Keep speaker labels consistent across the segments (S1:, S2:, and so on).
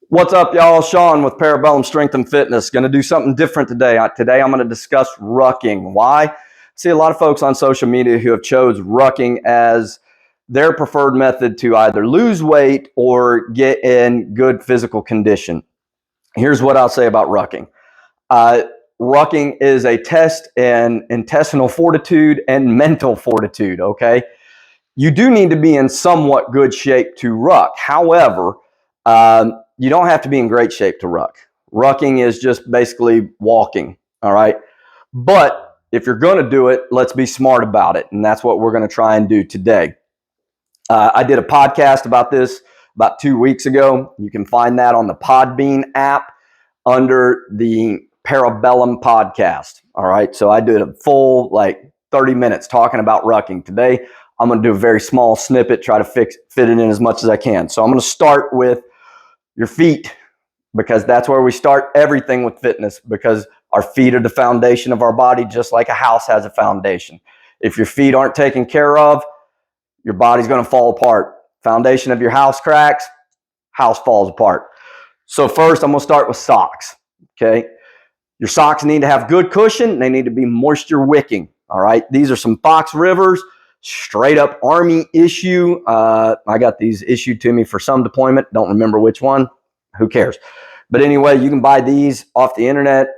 S1: What's up, y'all? Sean with Parabellum Strength and Fitness. Going to do something different today. Today, I'm going to discuss rucking. Why? I see a lot of folks on social media who have chose rucking as their preferred method to either lose weight or get in good physical condition. Here's what I'll say about rucking. Rucking is a test in intestinal fortitude and mental fortitude, okay? You do need to be in somewhat good shape to ruck. However, you don't have to be in great shape to ruck. Rucking is just basically walking, all right? But if you're going to do it, let's be smart about it. And that's what we're going to try and do today. I did a podcast about this about 2 weeks ago. You can find that on the Podbean app under the Parabellum podcast. All right. So I did a full 30 minutes talking about rucking. Today, I'm going to do a very small snippet, try to fit it in as much as I can. So I'm going to start with your feet, because that's where we start everything with fitness, because our feet are the foundation of our body, just like a house has a foundation. If your feet aren't taken care of, your body's going to fall apart. Foundation of your house cracks, house falls apart. So first, I'm going to start with socks, okay? Your socks need to have good cushion. They need to be moisture wicking, all right? These are some Fox Rivers, straight up Army issue. I got these issued to me for some deployment. Don't remember which one. Who cares? But anyway, you can buy these off the internet,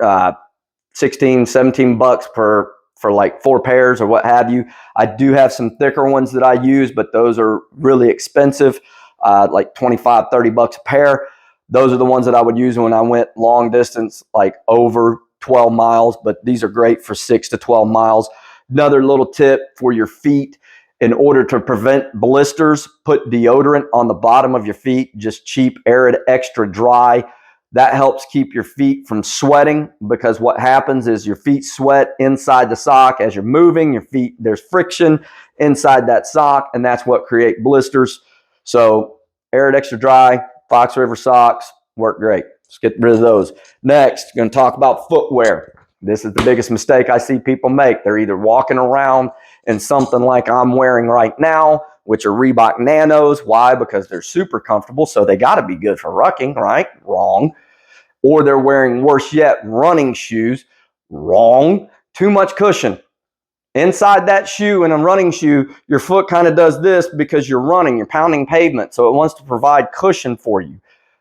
S1: 16, 17 bucks for like 4 pairs or what have you. I do have some thicker ones that I use, but those are really expensive, like 25, 30 bucks a pair. Those are the ones that I would use when I went long distance, like over 12 miles, but these are great for 6 to 12 miles. Another little tip for your feet: in order to prevent blisters, put deodorant on the bottom of your feet, just cheap, arid, extra dry. That helps keep your feet from sweating, because what happens is your feet sweat inside the sock as you're moving. Your feet, there's friction inside that sock, and that's what creates blisters. So arid, extra dry, Fox River socks work great. Let's get rid of those. Next, going to talk about footwear. This is the biggest mistake I see people make. They're either walking around in something like I'm wearing right now, which are Reebok Nanos. Why? Because they're super comfortable, so they got to be good for rucking, right? Wrong. Or they're wearing, worse yet, running shoes. Wrong. Too much cushion. Inside that shoe, in a running shoe, your foot kind of does this because you're running, you're pounding pavement, so it wants to provide cushion for you.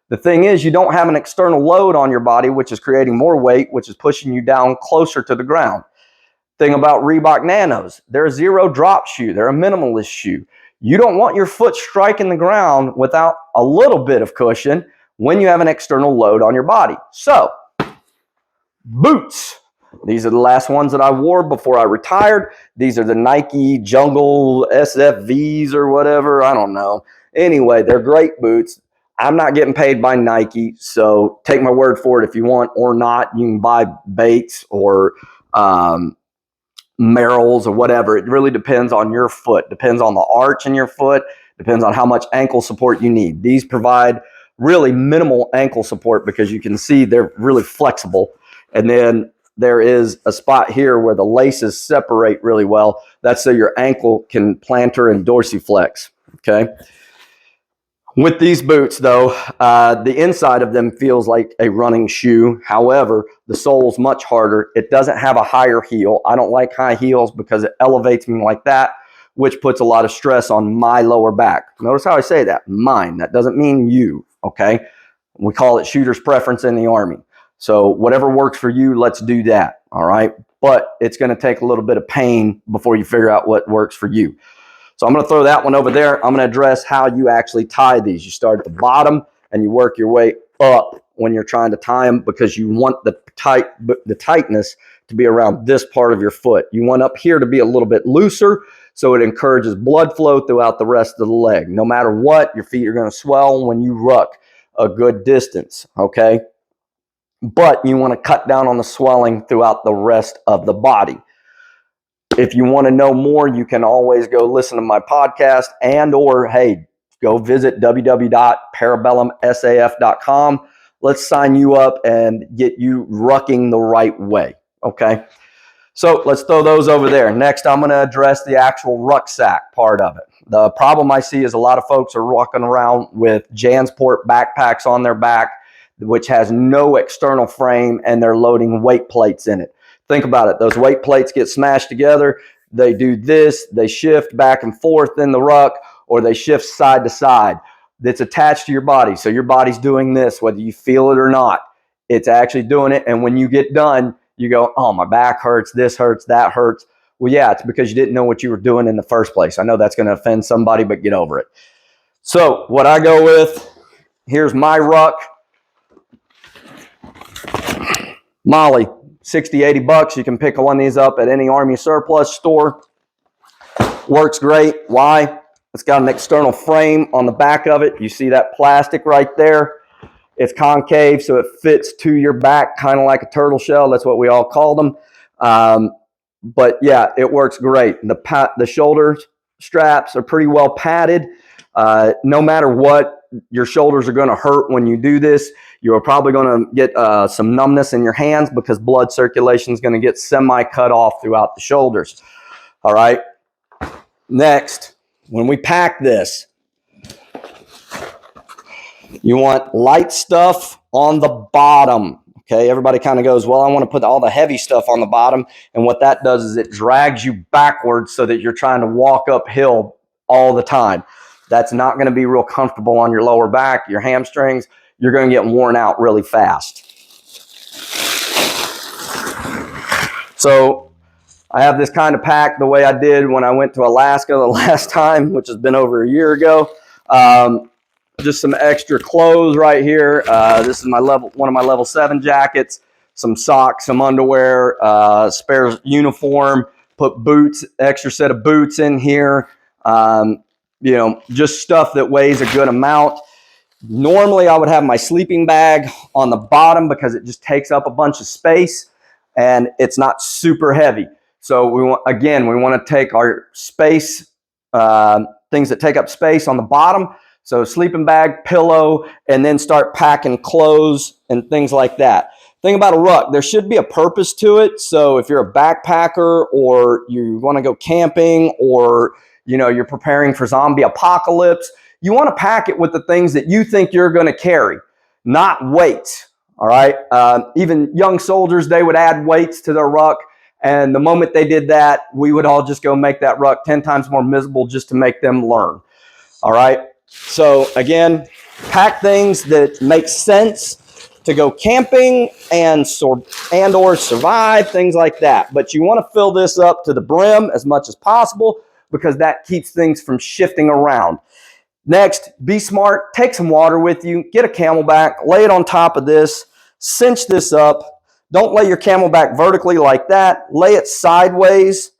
S1: The thing is, you don't have an external load on your body, which is creating more weight, which is pushing you down closer to the ground. Thing about Reebok Nanos, they're a zero drop shoe. They're a minimalist shoe. You don't want your foot striking the ground without a little bit of cushion when you have an external load on your body. So, boots. These are the last ones that I wore before I retired. These are the Nike Jungle SFVs or whatever. I don't know. Anyway, they're great boots. I'm not getting paid by Nike, so take my word for it if you want or not. You can buy Bates or Merrell's or whatever. It really depends on your foot. Depends on the arch in your foot. Depends on how much ankle support you need. These provide really minimal ankle support because you can see they're really flexible. And then there is a spot here where the laces separate really well. That's so your ankle can plantar and dorsiflex, okay? With these boots, though, the inside of them feels like a running shoe. However, the sole's much harder. It doesn't have a higher heel. I don't like high heels because it elevates me like that, which puts a lot of stress on my lower back. Notice how I say that, mine. That doesn't mean you, okay? We call it shooter's preference in the Army. So whatever works for you, let's do that, all right? But it's going to take a little bit of pain before you figure out what works for you. So I'm going to throw that one over there. I'm going to address how you actually tie these. You start at the bottom and you work your way up when you're trying to tie them, because you want the tightness to be around this part of your foot. You want up here to be a little bit looser, so it encourages blood flow throughout the rest of the leg. No matter what, your feet are going to swell when you ruck a good distance, okay? But you want to cut down on the swelling throughout the rest of the body. If you want to know more, you can always go listen to my podcast or, hey, go visit www.parabellumsaf.com. Let's sign you up and get you rucking the right way, okay? So let's throw those over there. Next, I'm going to address the actual rucksack part of it. The problem I see is a lot of folks are walking around with Jansport backpacks on their back, which has no external frame, and they're loading weight plates in it. Think about it. Those weight plates get smashed together. They do this. They shift back and forth in the ruck, or they shift side to side. That's attached to your body. So your body's doing this, whether you feel it or not. It's actually doing it. And when you get done, you go, oh, my back hurts, this hurts, that hurts. Well, yeah, it's because you didn't know what you were doing in the first place. I know that's going to offend somebody, but get over it. So what I go with, here's my ruck. Molly, 60, 80 bucks. You can pick one of these up at any Army surplus store. Works great. Why? It's got an external frame on the back of it. You see that plastic right there? It's concave, so it fits to your back, kind of like a turtle shell. That's what we all call them. But yeah, it works great. The shoulder straps are pretty well padded. No matter what, your shoulders are going to hurt when you do this. You're probably going to get some numbness in your hands because blood circulation is going to get semi-cut off throughout the shoulders. All right. Next, when we pack this, you want light stuff on the bottom. Okay, everybody kind of goes, well, I want to put all the heavy stuff on the bottom. And what that does is it drags you backwards so that you're trying to walk uphill all the time. That's not going to be real comfortable on your lower back, your hamstrings. You're going to get worn out really fast. So I have this kind of pack the way I did when I went to Alaska the last time, which has been over a year ago. Just some extra clothes right here. This is one of my level 7 jackets, some socks, some underwear, spare uniform, put boots, extra set of boots in here. Just stuff that weighs a good amount. Normally I would have my sleeping bag on the bottom because it just takes up a bunch of space and it's not super heavy. So we want to take our space, things that take up space on the bottom. So sleeping bag, pillow, and then start packing clothes and things like that. Thing about a ruck, there should be a purpose to it. So if you're a backpacker or you want to go camping or you're preparing for zombie apocalypse, you want to pack it with the things that you think you're going to carry, not weights. All right. Even young soldiers, they would add weights to their ruck. And the moment they did that, we would all just go make that ruck 10 times more miserable just to make them learn. All right. So again, pack things that make sense to go camping and or survive, things like that. But you want to fill this up to the brim as much as possible because that keeps things from shifting around. Next, be smart. Take some water with you. Get a Camelback. Lay it on top of this. Cinch this up. Don't lay your Camelback vertically like that. Lay it sideways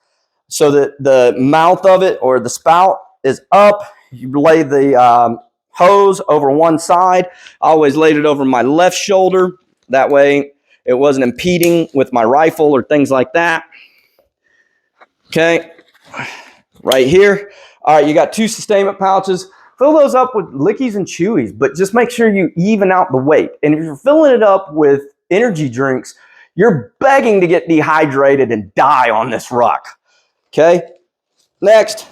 S1: so that the mouth of it or the spout is up. You lay the hose over one side. I always laid it over my left shoulder. That way it wasn't impeding with my rifle or things like that. Okay, right here. All right, you got 2 sustainment pouches. Fill those up with lickies and chewies, but just make sure you even out the weight. And if you're filling it up with energy drinks, you're begging to get dehydrated and die on this ruck. Okay, next.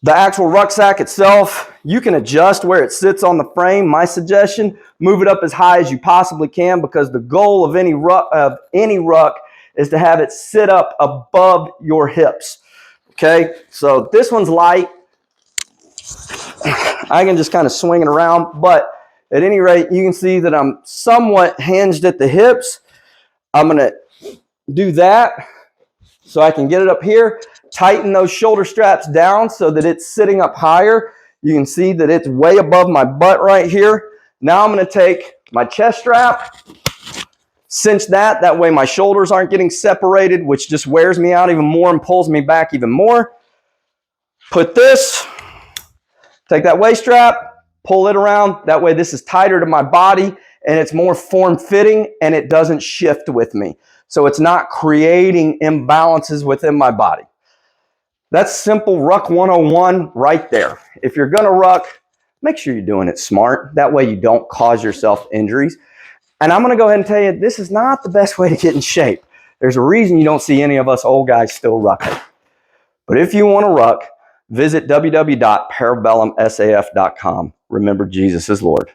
S1: The actual rucksack itself, you can adjust where it sits on the frame. My suggestion, move it up as high as you possibly can because the goal of any ruck is to have it sit up above your hips. Okay, so this one's light. I can just kind of swing it around, but at any rate, you can see that I'm somewhat hinged at the hips. I'm going to do that so I can get it up here. Tighten those shoulder straps down so that it's sitting up higher. You can see that it's way above my butt right here. Now I'm going to take my chest strap, cinch that. That way my shoulders aren't getting separated, which just wears me out even more and pulls me back even more. Put this, take that waist strap, pull it around. That way this is tighter to my body and it's more form-fitting and it doesn't shift with me. So it's not creating imbalances within my body. That's simple Ruck 101 right there. If you're going to ruck, make sure you're doing it smart. That way you don't cause yourself injuries. And I'm going to go ahead and tell you, this is not the best way to get in shape. There's a reason you don't see any of us old guys still rucking. But if you want to ruck, visit www.parabellumsaf.com. Remember, Jesus is Lord.